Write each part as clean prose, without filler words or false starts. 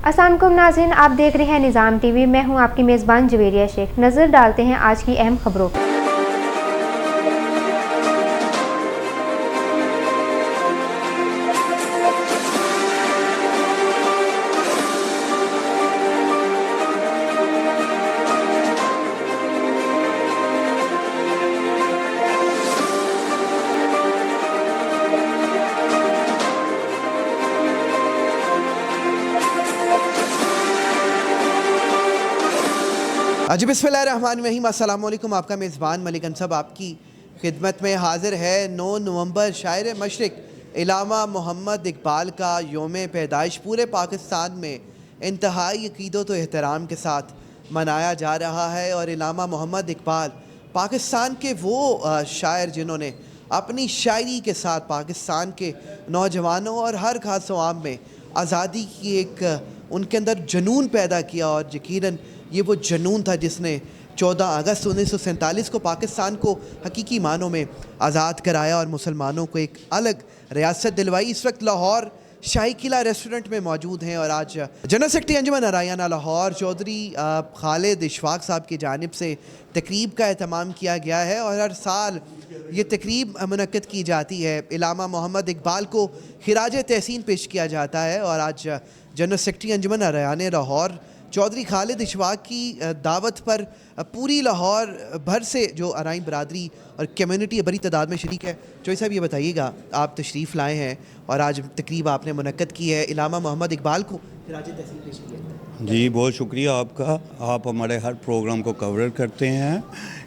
अस्सलाम वालेकुम नाज़रीन, आप देख रहे हैं निज़ाम टीवी। मैं हूं आपकी मेज़बान जवेरिया शेख। नज़र डालते हैं आज की अहम खबरों पर। जी बिस्मिल्लाहिर्रहमानिर्रहीम, अस्सलाम वालेकुम। आपका मेज़बान मलिक अनसब आपकी खिदमत में हाज़िर है। 9 नवंबर शायर मशरिक़ इलामा मोहम्मद इकबाल का योम पैदाइश पूरे पाकिस्तान में इंतहाई अक़ीदत व एहतराम के साथ मनाया जा रहा है। और इलामा मोहम्मद इकबाल पाकिस्तान के वो शायर जिन्होंने अपनी शायरी के साथ पाकिस्तान के नौजवानों और हर खास आवाम में आज़ादी की एक उनके अंदर जुनून पैदा किया। और यकीनन ये वो जुनून था जिसने 14 अगस्त 1947 को पाकिस्तान को हकीकी मानों में आज़ाद कराया और मुसलमानों को एक अलग रियासत दिलवाई। इस वक्त लाहौर शाही किला रेस्टोरेंट में मौजूद हैं और आज जनरल सेक्रेटरी अंजुमन नारायणा लाहौर चौधरी खालिद इशफाक साहब की जानिब से तकरीब का एहतमाम किया गया है। और हर साल ये तकरीब मुनक्किद की जाती है। इलामा मोहम्मद इकबाल को खिराज तहसीन पेश किया जाता है। और आज जनरल सेक्रेटरी अंजुमन नारायणा लाहौर चौधरी खालिद इशफाक की दावत पर पूरी लाहौर भर से जो अराई बरादरी और कम्युनिटी बड़ी तादाद में शरीक है। चौधरी साहब ये बताइएगा, आप तशरीफ़ लाए हैं और आज तकरीब आपने मुनक्किद की है, इलामा मोहम्मद इकबाल को खिराज तहसीन पेश किया। जी बहुत शुक्रिया आपका, आप हमारे हर प्रोग्राम को कवर करते हैं,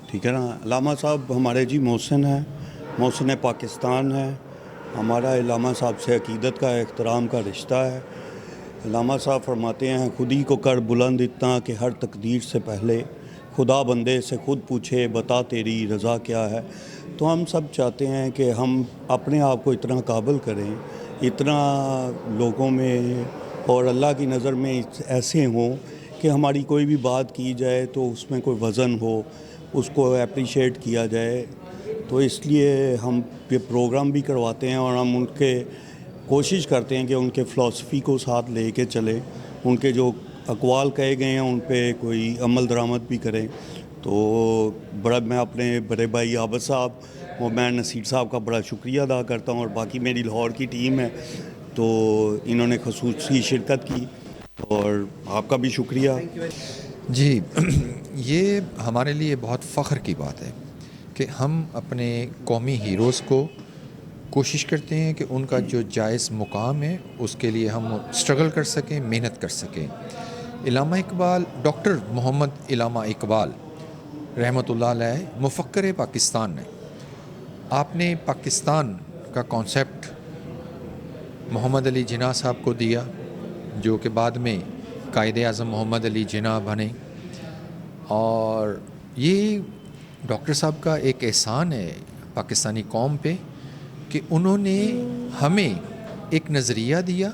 ठीक है ना। इलामा साहब हमारे जी मोहसिन हैं, मोहसिन पाकिस्तान है। हमारा इलामा साहब से अक़ीदत का एहतराम का रिश्ता है। इलामा साहब फरमाते हैं, खुद ही को कर बुलंद इतना कि हर तकदीर से पहले खुदा बंदे से खुद पूछे बता तेरी रज़ा क्या है। तो हम सब चाहते हैं कि हम अपने आप को इतना काबिल करें, इतना लोगों में और अल्लाह की नज़र में ऐसे हों कि हमारी कोई भी बात की जाए तो उसमें कोई वज़न हो, उसको अप्रिशिएट किया जाए। तो इसलिए हम ये प्रोग्राम भी करवाते हैं और हम उनके कोशिश करते हैं कि उनके फ़िलासफ़ी को साथ ले कर चलें, उनके जो अक़वाल कहे गए हैं उन पे कोई अमल दरामद भी करें। तो मैं अपने बड़े भाई आबद साहब और मैं नसीर साहब का बड़ा शुक्रिया अदा करता हूँ और बाकी मेरी लाहौर की टीम है तो इन्होंने ख़ुसूसी शिरकत की और आपका भी शुक्रिया। जी ये हमारे लिए बहुत फ़ख्र की बात है कि हम अपने कौमी हीरोज़ को कोशिश करते हैं कि उनका जो जायज़ मुकाम है उसके लिए हम स्ट्रगल कर सकें, मेहनत कर सकें। इलामा इकबाल, डॉक्टर मोहम्मद इलामा इकबाल रहमतुल्लाह अलैह मुफ़क्किर पाकिस्तान है। आपने पाकिस्तान का कॉन्सेप्ट मोहम्मद अली जिन्ना साहब को दिया जो कि बाद में कायदे आज़म मोहम्मद अली जिन्ना बने। और ये डॉक्टर साहब का एक एहसान है पाकिस्तानी कौम पे कि उन्होंने हमें एक नज़रिया दिया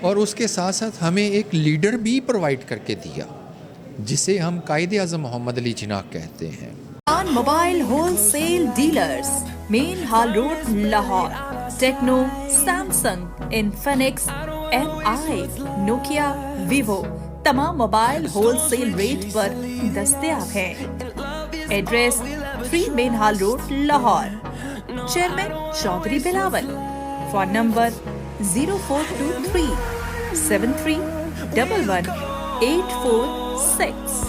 और उसके साथ साथ हमें एक लीडर भी प्रोवाइड करके दिया जिसे हम कायदे आज़म मोहम्मद अली जिन्ना कहते हैं। Mobile wholesale dealers, main Hall Road Lahore. Tecno, Samsung, Infinix, MI, Nokia, Vivo तमाम मोबाइल होलसेल रेट पर दस्तयाब है। Address 3 main Hall Road Lahore. Chairman Chaudhry Bilawal. Phone number 0423 7311 846।